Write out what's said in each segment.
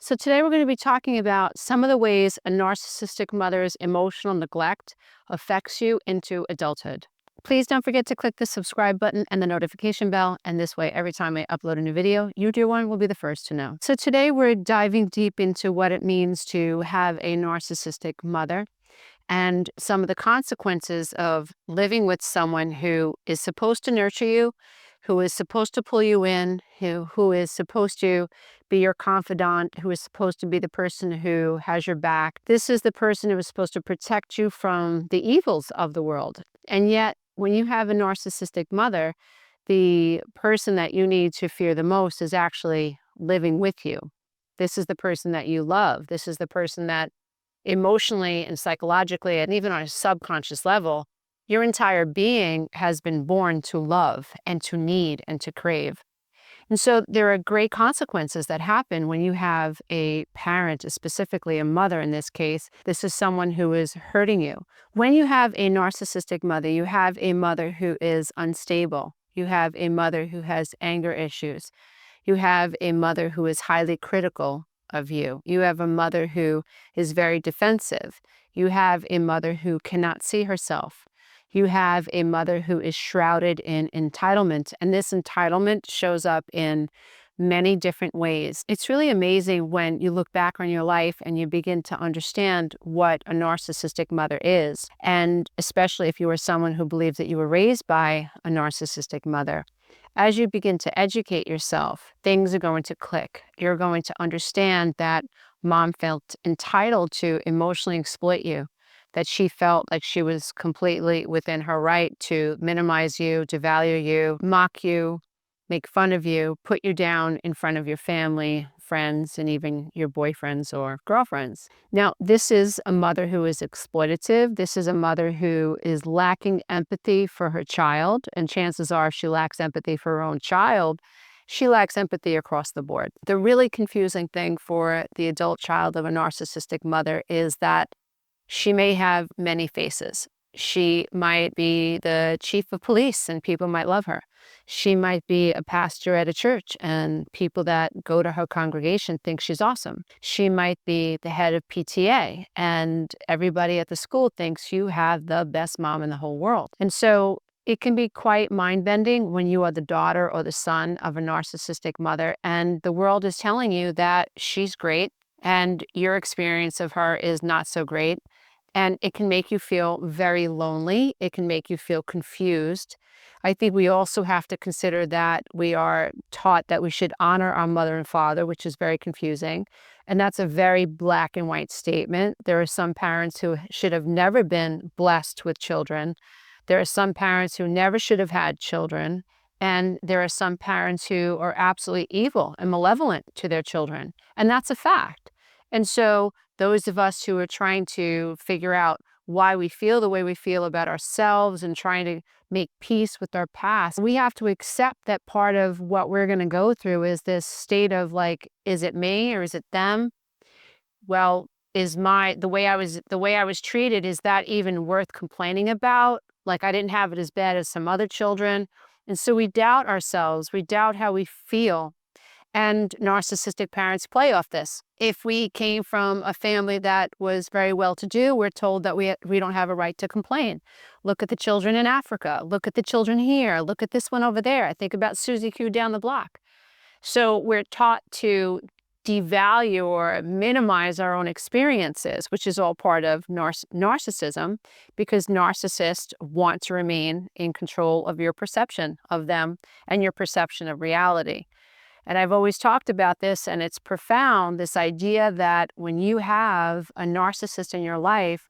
So today we're going to be talking about some of the ways a narcissistic mother's emotional neglect affects you into adulthood. Please don't forget to click the subscribe button and the notification bell, and this way every time I upload a new video, you dear one will be the first to know. So today we're diving deep into what it means to have a narcissistic mother and some of the consequences of living with someone who is supposed to nurture you, who is supposed to pull you in, who is supposed to be your confidant, who is supposed to be the person who has your back. This is the person who is supposed to protect you from the evils of the world. And yet, when you have a narcissistic mother, the person that you need to fear the most is actually living with you. This is the person that you love. This is the person that emotionally and psychologically, and even on a subconscious level, your entire being has been born to love and to need and to crave. And so there are great consequences that happen when you have a parent, specifically a mother in this case. This is someone who is hurting you. When you have a narcissistic mother, you have a mother who is unstable. You have a mother who has anger issues. You have a mother who is highly critical of you. You have a mother who is very defensive. You have a mother who cannot see herself. You have a mother who is shrouded in entitlement, and this entitlement shows up in many different ways. It's really amazing when you look back on your life and you begin to understand what a narcissistic mother is, and especially if you are someone who believes that you were raised by a narcissistic mother. As you begin to educate yourself, things are going to click. You're going to understand that mom felt entitled to emotionally exploit you, that she felt like she was completely within her right to minimize you, devalue you, mock you, make fun of you, put you down in front of your family, friends, and even your boyfriends or girlfriends. Now, this is a mother who is exploitative. This is a mother who is lacking empathy for her child, and chances are if she lacks empathy for her own child, she lacks empathy across the board. The really confusing thing for the adult child of a narcissistic mother is that she may have many faces. She might be the chief of police and people might love her. She might be a pastor at a church and people that go to her congregation think she's awesome. She might be the head of PTA and everybody at the school thinks you have the best mom in the whole world. And so it can be quite mind-bending when you are the daughter or the son of a narcissistic mother and the world is telling you that she's great and your experience of her is not so great. And it can make you feel very lonely. It can make you feel confused. I think we also have to consider that we are taught that we should honor our mother and father, which is very confusing. And that's a very black and white statement. There are some parents who should have never been blessed with children. There are some parents who never should have had children. And there are some parents who are absolutely evil and malevolent to their children. And that's a fact. And so those of us who are trying to figure out why we feel the way we feel about ourselves and trying to make peace with our past, we have to accept that part of what we're going to go through is this state of like, is it me or is it them? Well, the way I was treated, is that even worth complaining about? Like I didn't have it as bad as some other children. And so we doubt ourselves, we doubt how we feel. And narcissistic parents play off this. If we came from a family that was very well-to-do, we're told that we don't have a right to complain. Look at the children in Africa. Look at the children here. Look at this one over there. I think about Susie Q down the block. So we're taught to devalue or minimize our own experiences, which is all part of narcissism, because narcissists want to remain in control of your perception of them and your perception of reality. And I've always talked about this, and it's profound, this idea that when you have a narcissist in your life,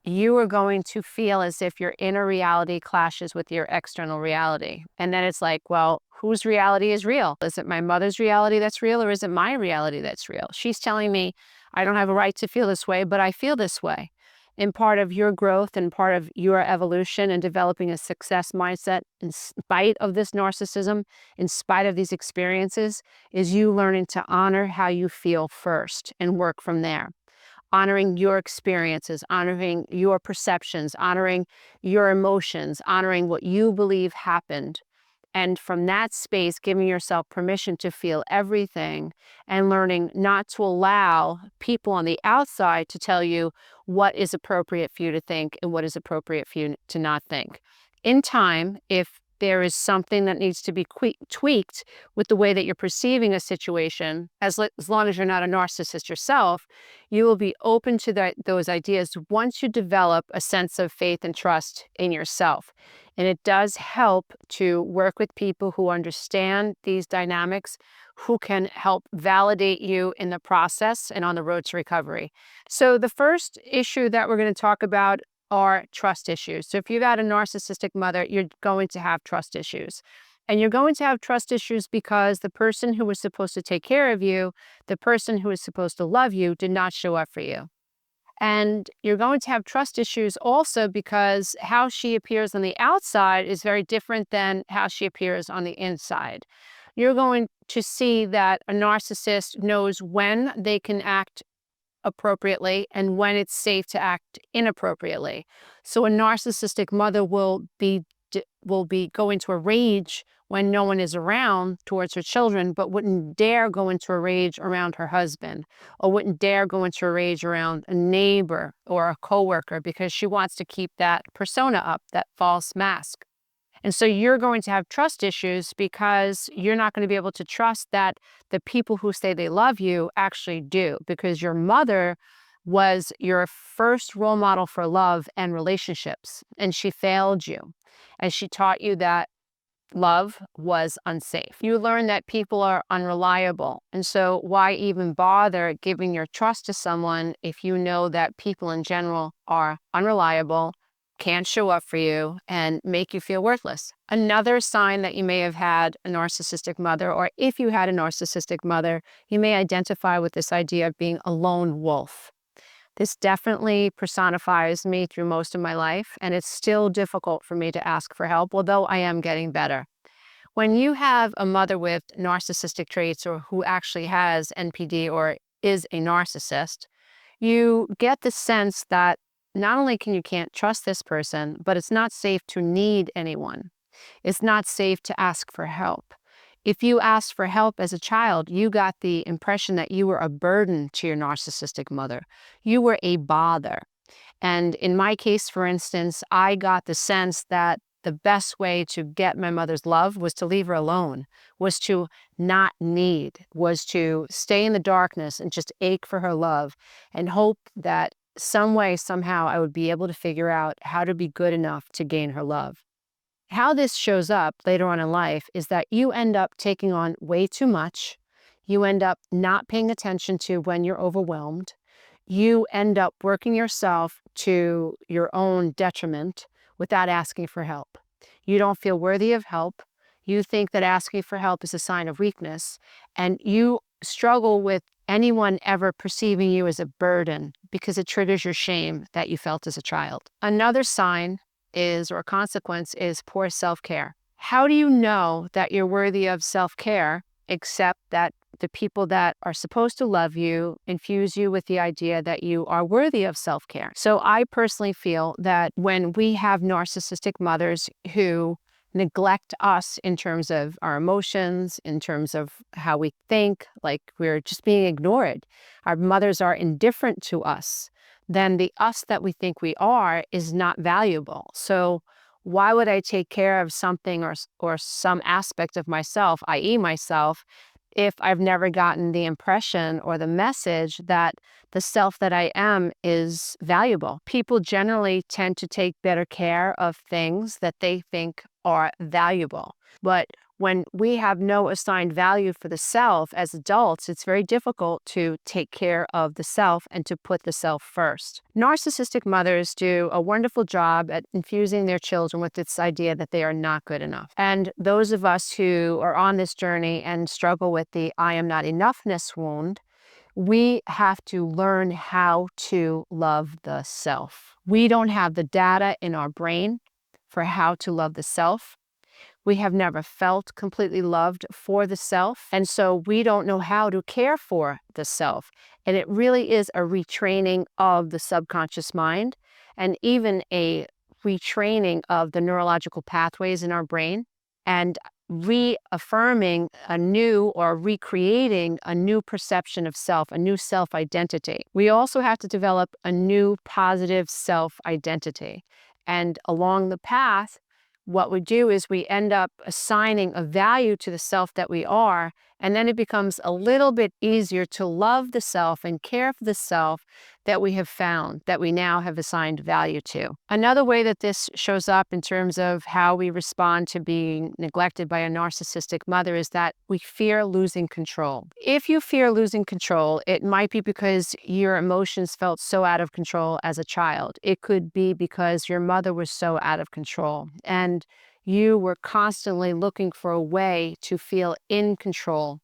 you are going to feel as if your inner reality clashes with your external reality. And then it's like, well, whose reality is real? Is it my mother's reality that's real, or is it my reality that's real? She's telling me I don't have a right to feel this way, but I feel this way. And part of your growth and part of your evolution and developing a success mindset in spite of this narcissism, in spite of these experiences, is you learning to honor how you feel first and work from there. Honoring your experiences, honoring your perceptions, honoring your emotions, honoring what you believe happened, And from that space, giving yourself permission to feel everything and learning not to allow people on the outside to tell you what is appropriate for you to think and what is appropriate for you to not think. In time, if there is something that needs to be tweaked with the way that you're perceiving a situation, as long as you're not a narcissist yourself, you will be open to those ideas once you develop a sense of faith and trust in yourself. And it does help to work with people who understand these dynamics, who can help validate you in the process and on the road to recovery. So the first issue that we're going to talk about are trust issues. So if you've had a narcissistic mother, you're going to have trust issues. And you're going to have trust issues because the person who was supposed to take care of you, the person who was supposed to love you, did not show up for you. And you're going to have trust issues also because how she appears on the outside is very different than how she appears on the inside. You're going to see that a narcissist knows when they can act appropriately and when it's safe to act inappropriately. So a narcissistic mother will be go into a rage when no one is around towards her children, but wouldn't dare go into a rage around her husband, or wouldn't dare go into a rage around a neighbor or a coworker because she wants to keep that persona up, that false mask. And so you're going to have trust issues because you're not going to be able to trust that the people who say they love you actually do, because your mother was your first role model for love and relationships, and she failed you. And she taught you that love was unsafe. You learn that people are unreliable. And so why even bother giving your trust to someone if you know that people in general are unreliable, can't show up for you, and make you feel worthless? Another sign that you may have had a narcissistic mother, or if you had a narcissistic mother, you may identify with this idea of being a lone wolf. This definitely personifies me through most of my life, and it's still difficult for me to ask for help, although I am getting better. When you have a mother with narcissistic traits, or who actually has NPD or is a narcissist, you get the sense that not only can't trust this person, but it's not safe to need anyone. It's not safe to ask for help. If you asked for help as a child, you got the impression that you were a burden to your narcissistic mother. You were a bother. And in my case, for instance, I got the sense that the best way to get my mother's love was to leave her alone, was to not need, was to stay in the darkness and just ache for her love and hope that some way, somehow, I would be able to figure out how to be good enough to gain her love. How this shows up later on in life is that you end up taking on way too much. You end up not paying attention to when you're overwhelmed. You end up working yourself to your own detriment without asking for help. You don't feel worthy of help. You think that asking for help is a sign of weakness, and you struggle with anyone ever perceiving you as a burden because it triggers your shame that you felt as a child. Another sign is, or consequence is, poor self-care. How do you know that you're worthy of self-care except that the people that are supposed to love you infuse you with the idea that you are worthy of self-care? So I personally feel that when we have narcissistic mothers who neglect us in terms of our emotions, in terms of how we think, like we're just being ignored, our mothers are indifferent to us, then the us that we think we are is not valuable. So why would I take care of something or some aspect of myself, i.e. myself, if I've never gotten the impression or the message that the self that I am is valuable? People generally tend to take better care of things that they think are valuable. But when we have no assigned value for the self as adults, it's very difficult to take care of the self and to put the self first. Narcissistic mothers do a wonderful job at infusing their children with this idea that they are not good enough. And those of us who are on this journey and struggle with the I am not enoughness wound, we have to learn how to love the self. We don't have the data in our brain for how to love the self. We have never felt completely loved for the self, and so we don't know how to care for the self. And it really is a retraining of the subconscious mind, and even a retraining of the neurological pathways in our brain. And reaffirming a new or recreating a new perception of self, a new self-identity. We also have to develop a new positive self-identity. And along the path, what we do is we end up assigning a value to the self that we are, and then it becomes a little bit easier to love the self and care for the self that we have found, that we now have assigned value to. Another way that this shows up in terms of how we respond to being neglected by a narcissistic mother is that we fear losing control. If you fear losing control, it might be because your emotions felt so out of control as a child. It could be because your mother was so out of control and you were constantly looking for a way to feel in control.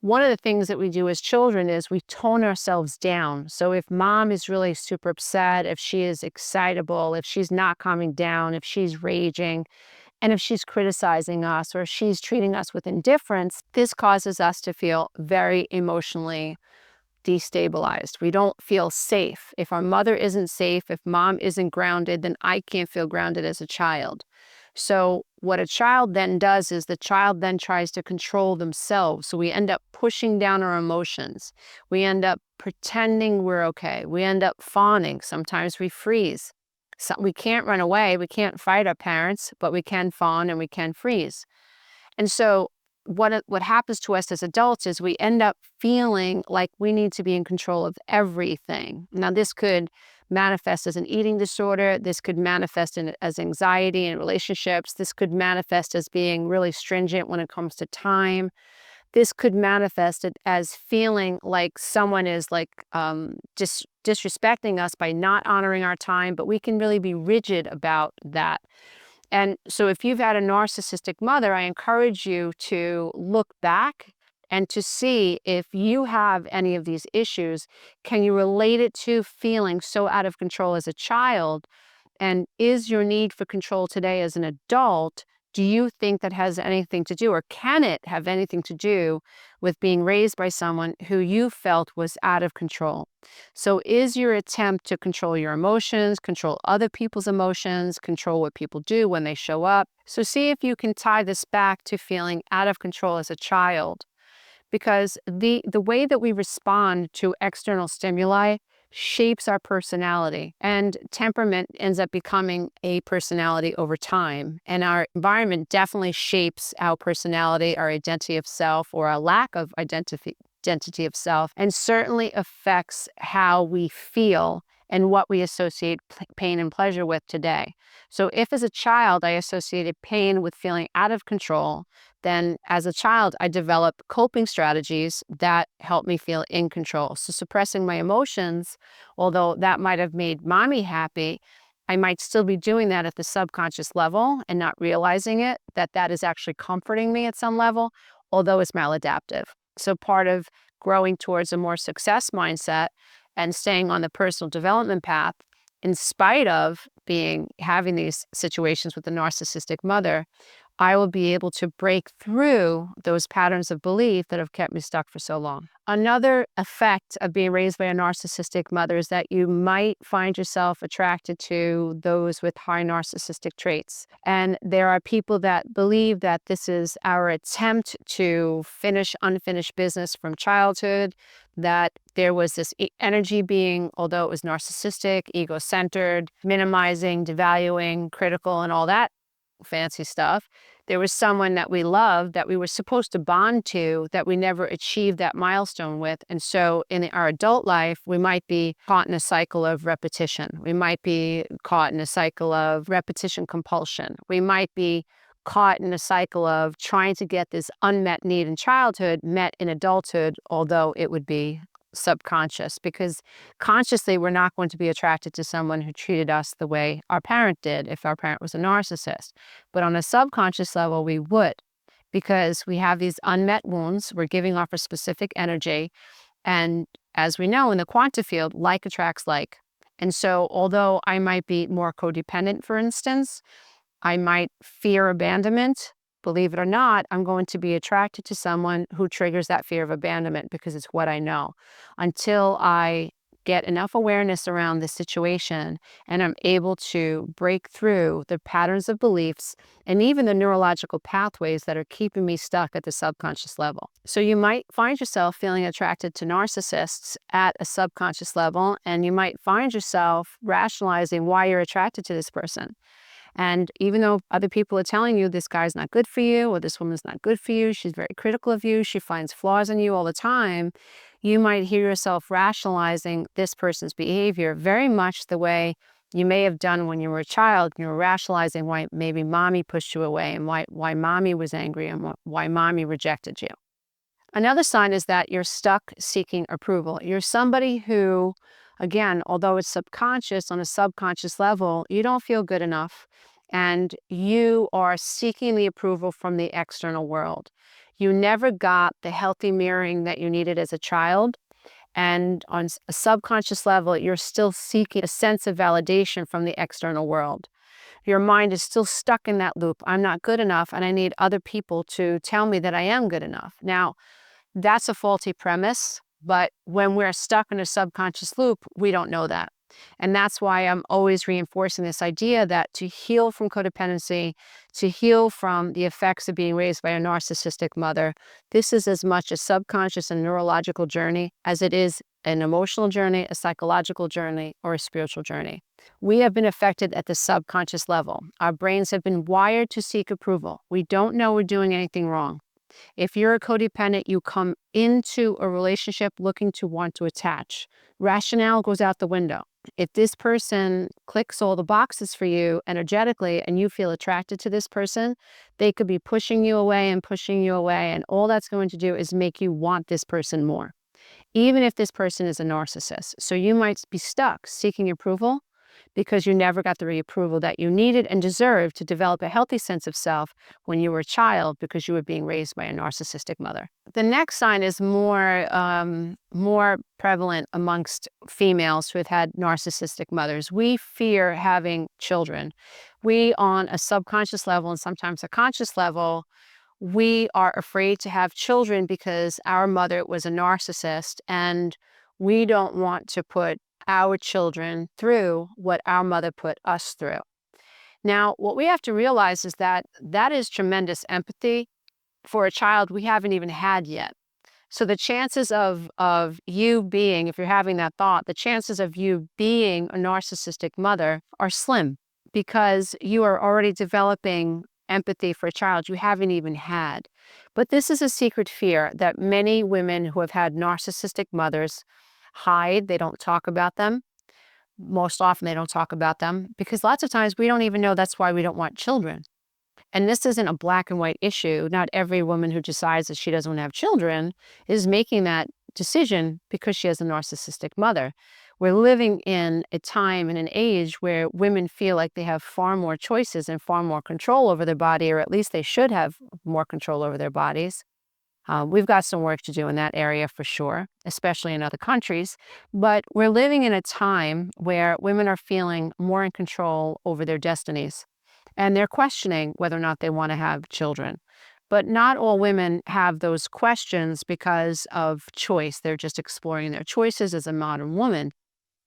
One of the things that we do as children is we tone ourselves down. So if mom is really super upset, if she is excitable, if she's not calming down, if she's raging, and if she's criticizing us or if she's treating us with indifference, this causes us to feel very emotionally destabilized. We don't feel safe. If our mother isn't safe, if mom isn't grounded, then I can't feel grounded as a child. So what a child then does is the child then tries to control themselves. So we end up pushing down our emotions. We end up pretending we're okay. We end up fawning. Sometimes we freeze. So we can't run away. We can't fight our parents, but we can fawn and we can freeze. And so what happens to us as adults is we end up feeling like we need to be in control of everything. Now, this could manifest as an eating disorder. This could manifest as anxiety in relationships. This could manifest as being really stringent when it comes to time. This could manifest it as feeling like someone is like disrespecting us by not honoring our time, but we can really be rigid about that. And so if you've had a narcissistic mother, I encourage you to look back and to see if you have any of these issues. Can you relate it to feeling so out of control as a child? And is your need for control today as an adult, do you think that has anything to do, or can it have anything to do with being raised by someone who you felt was out of control? So is your attempt to control your emotions, control other people's emotions, control what people do when they show up? So see if you can tie this back to feeling out of control as a child. Because the way that we respond to external stimuli shapes our personality, and temperament ends up becoming a personality over time. And our environment definitely shapes our personality, our identity of self, or our lack of identity of self, and certainly affects how we feel and what we associate pain and pleasure with today. So if as a child I associated pain with feeling out of control, then as a child I developed coping strategies that help me feel in control. So suppressing my emotions, although that might have made mommy happy, I might still be doing that at the subconscious level and not realizing it, that is actually comforting me at some level, although it's maladaptive. So part of growing towards a more success mindset and staying on the personal development path, in spite of having these situations with the narcissistic mother, I will be able to break through those patterns of belief that have kept me stuck for so long. Another effect of being raised by a narcissistic mother is that you might find yourself attracted to those with high narcissistic traits. And there are people that believe that this is our attempt to finish unfinished business from childhood, that there was this energy being, although it was narcissistic, ego-centered, minimizing, devaluing, critical, and all that fancy stuff. There was someone that we loved, that we were supposed to bond to, that we never achieved that milestone with. And so in our adult life, we might be caught in a cycle of repetition. We might be caught in a cycle of repetition compulsion. We might be caught in a cycle of trying to get this unmet need in childhood met in adulthood, although it would be subconscious, because consciously we're not going to be attracted to someone who treated us the way our parent did if our parent was a narcissist. But on a subconscious level, we would, because we have these unmet wounds. We're giving off a specific energy. And as we know in the quantum field, like attracts like. And so although I might be more codependent, for instance, I might fear abandonment. Believe it or not, I'm going to be attracted to someone who triggers that fear of abandonment because it's what I know. Until I get enough awareness around the situation and I'm able to break through the patterns of beliefs and even the neurological pathways that are keeping me stuck at the subconscious level. So you might find yourself feeling attracted to narcissists at a subconscious level, and you might find yourself rationalizing why you're attracted to this person. And even though other people are telling you this guy's not good for you or this woman's not good for you, she's very critical of you, she finds flaws in you all the time, you might hear yourself rationalizing this person's behavior very much the way you may have done when you were a child. You were rationalizing why maybe mommy pushed you away and why mommy was angry and why mommy rejected you. Another sign is that you're stuck seeking approval. You're somebody who, again, although it's subconscious, on a subconscious level, you don't feel good enough and you are seeking the approval from the external world. You never got the healthy mirroring that you needed as a child. And on a subconscious level, you're still seeking a sense of validation from the external world. Your mind is still stuck in that loop. I'm not good enough, and I need other people to tell me that I am good enough. Now, that's a faulty premise, but when we're stuck in a subconscious loop, we don't know that. And that's why I'm always reinforcing this idea that to heal from codependency, to heal from the effects of being raised by a narcissistic mother, this is as much a subconscious and neurological journey as it is an emotional journey, a psychological journey, or a spiritual journey. We have been affected at the subconscious level. Our brains have been wired to seek approval. We don't know we're doing anything wrong. If you're a codependent, you come into a relationship looking to want to attach. Rationale goes out the window. If this person clicks all the boxes for you energetically and you feel attracted to this person, they could be pushing you away, and all that's going to do is make you want this person more, even if this person is a narcissist. So you might be stuck seeking approval because you never got the reapproval that you needed and deserved to develop a healthy sense of self when you were a child because you were being raised by a narcissistic mother. The next sign is more prevalent amongst females who have had narcissistic mothers. We fear having children. We, on a subconscious level and sometimes a conscious level, we are afraid to have children because our mother was a narcissist and we don't want to put our children through what our mother put us through. Now, what we have to realize is that that is tremendous empathy for a child we haven't even had yet. So the chances of you being, if you're having that thought, the chances of you being a narcissistic mother are slim because you are already developing empathy for a child you haven't even had. But this is a secret fear that many women who have had narcissistic mothers hide. They don't talk about them. Most often they don't talk about them because lots of times we don't even know that's why we don't want children. And this isn't a black and white issue. Not every woman who decides that she doesn't want to have children is making that decision because she has a narcissistic mother. We're living in a time and an age where women feel like they have far more choices and far more control over their body, or at least they should have more control over their bodies. We've got some work to do in that area for sure, especially in other countries. But we're living in a time where women are feeling more in control over their destinies. And they're questioning whether or not they want to have children. But not all women have those questions because of choice. They're just exploring their choices as a modern woman.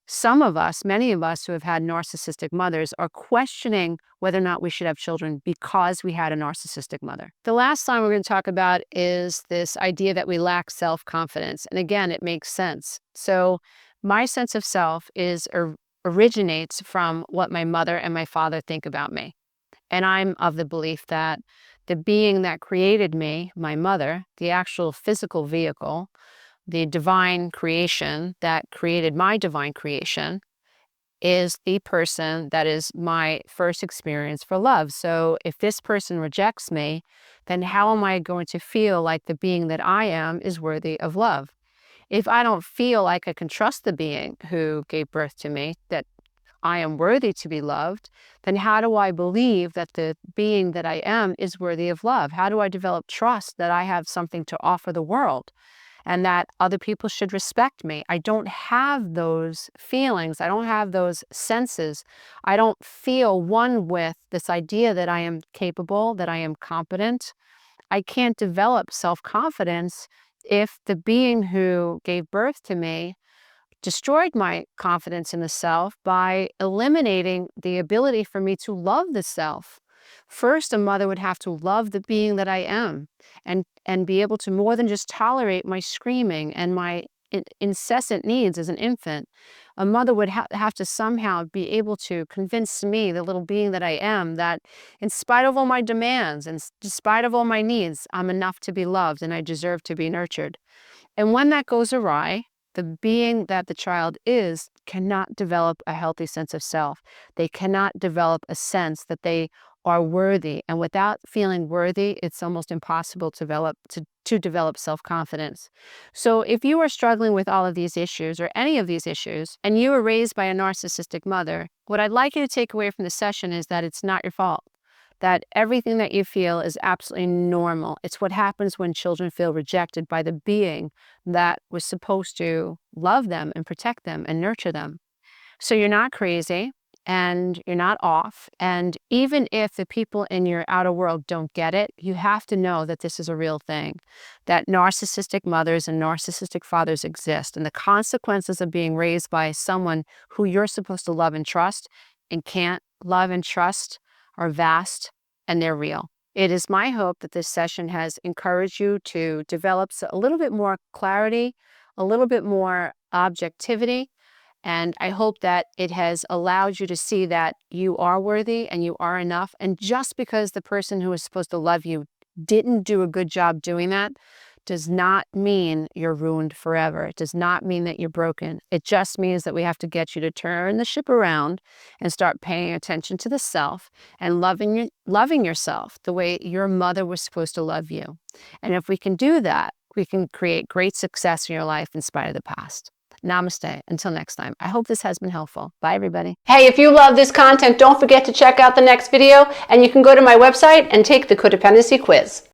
Some of us, many of us who have had narcissistic mothers, are questioning whether or not we should have children because we had a narcissistic mother. The last sign we're going to talk about is this idea that we lack self-confidence. And again, it makes sense. So my sense of self originates from what my mother and my father think about me. And I'm of the belief that the being that created me, my mother, the actual physical vehicle, the divine creation that created my divine creation, is the person that is my first experience for love. So if this person rejects me, then how am I going to feel like the being that I am is worthy of love? If I don't feel like I can trust the being who gave birth to me, that I am worthy to be loved, then how do I believe that the being that I am is worthy of love? How do I develop trust that I have something to offer the world and that other people should respect me? I don't have those feelings. I don't have those senses. I don't feel one with this idea that I am capable, that I am competent. I can't develop self-confidence if the being who gave birth to me destroyed my confidence in the self by eliminating the ability for me to love the self. First, a mother would have to love the being that I am and be able to more than just tolerate my screaming and my incessant needs as an infant. A mother would have to somehow be able to convince me, the little being that I am, that in spite of all my demands and despite of all my needs, I'm enough to be loved and I deserve to be nurtured. And when that goes awry, the being that the child is cannot develop a healthy sense of self. They cannot develop a sense that they are worthy. And without feeling worthy, it's almost impossible to develop self-confidence. So if you are struggling with all of these issues or any of these issues, and you were raised by a narcissistic mother, what I'd like you to take away from the session is that it's not your fault. That everything that you feel is absolutely normal. It's what happens when children feel rejected by the being that was supposed to love them and protect them and nurture them. So you're not crazy and you're not off. And even if the people in your outer world don't get it, you have to know that this is a real thing, that narcissistic mothers and narcissistic fathers exist. And the consequences of being raised by someone who you're supposed to love and can't love and trust are vast and they're real. It is my hope that this session has encouraged you to develop a little bit more clarity, a little bit more objectivity, and I hope that it has allowed you to see that you are worthy and you are enough. And just because the person who is supposed to love you didn't do a good job doing that does not mean you're ruined forever. It does not mean that you're broken. It just means that we have to get you to turn the ship around and start paying attention to the self and loving yourself the way your mother was supposed to love you. And if we can do that, we can create great success in your life in spite of the past. Namaste. Until next time. I hope this has been helpful. Bye, everybody. Hey, if you love this content, don't forget to check out the next video, and you can go to my website and take the Codependency quiz.